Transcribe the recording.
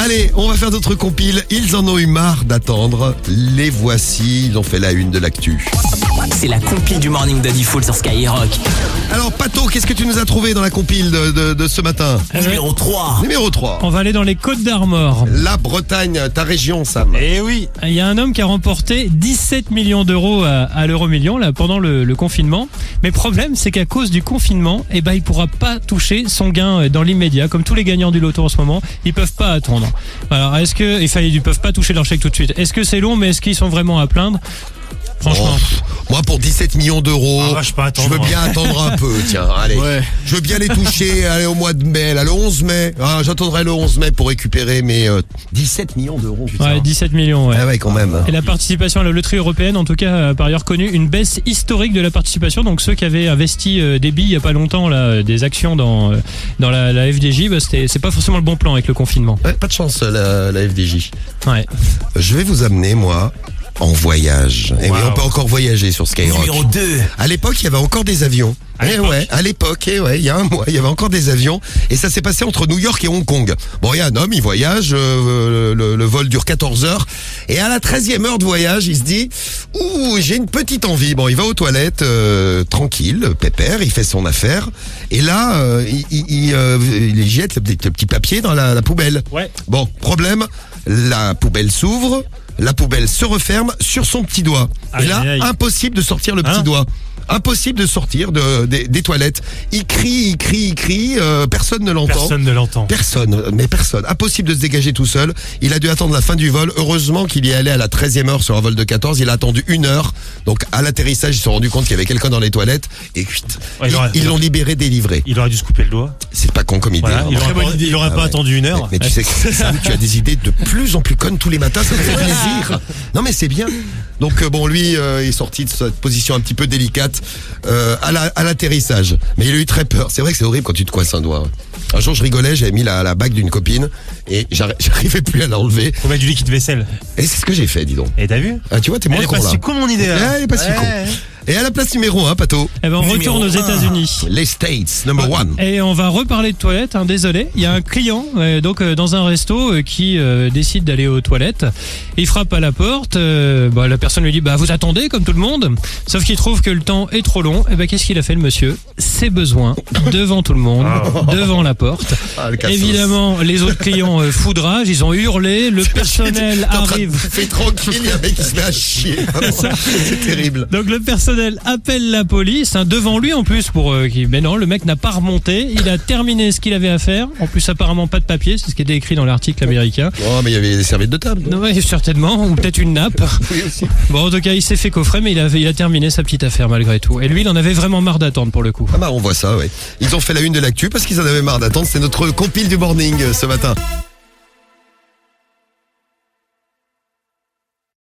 Allez, on va faire d'autres compiles. Ils en ont eu marre d'attendre. Les voici, ils ont fait la une de l'actu. C'est la compile du Morning de Diffoul sur Skyrock. Alors, Pato, qu'est-ce que tu nous as trouvé dans la compile de ce matin? Numéro 3. Numéro 3. On va aller dans les Côtes d'Armor. La Bretagne, ta région, Sam. Eh oui. Il y a un homme qui a remporté 17 millions d'euros à l'euro-million là, pendant le confinement. Mais le problème, c'est qu'à cause du confinement, il ne pourra pas toucher son gain dans l'immédiat. Comme tous les gagnants du loto en ce moment, ils ne peuvent pas attendre. Alors, ils ne peuvent pas toucher leur chèque tout de suite. Est-ce que c'est long, mais est-ce qu'ils sont vraiment à plaindre? Franchement. Moi, pour 17 millions d'euros, je veux bien attendre un peu, tiens, allez. Ouais. Je veux bien les toucher, allez, au mois de mai, là, le 11 mai. Ah, j'attendrai le 11 mai pour récupérer mes 17 millions d'euros. Putain. Ouais, 17 millions, ouais. Ah ouais, quand même. Et la participation à la loterie européenne, en tout cas, a par ailleurs connu une baisse historique de la participation. Donc ceux qui avaient investi des billes il n'y a pas longtemps, là, des actions dans la FDJ, c'est pas forcément le bon plan avec le confinement. Ouais, pas de chance, la FDJ. Ouais. Je vais vous amener, moi, en voyage. Et oui, on peut encore voyager sur Skyrock. Numéro 2. À l'époque, il y avait encore des avions. À l'époque, il y a un mois, il y avait encore des avions. Et ça s'est passé entre New York et Hong Kong. Bon, il y a un homme, il voyage, le vol dure 14 heures. Et à la 13e heure de voyage, il se dit, j'ai une petite envie. Bon, il va aux toilettes, tranquille, pépère, il fait son affaire. Et là, il jette le petit papier dans la poubelle. Ouais. Bon, problème, la poubelle s'ouvre. La poubelle se referme sur son petit doigt. Et là, impossible de sortir le petit doigt. Impossible de sortir des toilettes. Il crie, personne ne l'entend. Personne. Impossible de se dégager tout seul. Il a dû attendre la fin du vol. Heureusement qu'il y est allé à la 13e heure sur un vol de 14. Il a attendu 1 heure. Donc, à l'atterrissage, ils se sont rendus compte qu'il y avait quelqu'un dans les toilettes. Et ils l'ont libéré, délivré. Il aurait dû se couper le doigt. C'est pas con comme idée. Voilà, il aurait pas attendu 1 heure. Mais tu sais que Sam, tu as des idées de plus en plus connes tous les matins. Ça me fait plaisir. Non, mais c'est bien. Donc, lui, il est sorti de cette position un petit peu délicate. À l'atterrissage. Mais il a eu très peur. C'est vrai que c'est horrible quand tu te coinces un doigt. Un jour, je rigolais, j'avais mis la bague d'une copine et j'arrivais plus à l'enlever. Faut mettre du liquide vaisselle. Et c'est ce que j'ai fait, dis donc. Et t'as vu? Ah, tu vois, t'es moins con là. Elle est pas si con mon idée là. Elle est pas si con. Et à la place numéro 1, Pato. On retourne aux États-Unis. Les States, number 1. Et on va reparler de toilettes, désolé. Il y a un client dans un resto qui décide d'aller aux toilettes. Il frappe à la porte. La personne lui dit vous attendez comme tout le monde. Sauf qu'il trouve que le temps est trop long. Et qu'est-ce qu'il a fait le monsieur? Ses besoins devant tout le monde, devant la porte. Évidemment, les autres clients foudrage, ils ont hurlé. Le personnel arrive. Fais tranquille, il y a un mec qui se met à chier. C'est terrible. Donc le personnel appelle la police devant lui en plus mais non, le mec n'a pas remonté, il a terminé ce qu'il avait à faire. En plus apparemment pas de papier, c'est ce qui était écrit dans l'article américain. Oh, mais il y avait des serviettes de table. Oui, certainement, ou peut-être une nappe. Oui, aussi. Bon, en tout cas, il s'est fait coffrer, mais il a terminé sa petite affaire malgré tout. Et lui, il en avait vraiment marre d'attendre pour le coup. On voit ça, ouais. Ils ont fait la une de l'actu parce qu'ils en avaient marre d'attendre. C'est notre compile du morning ce matin.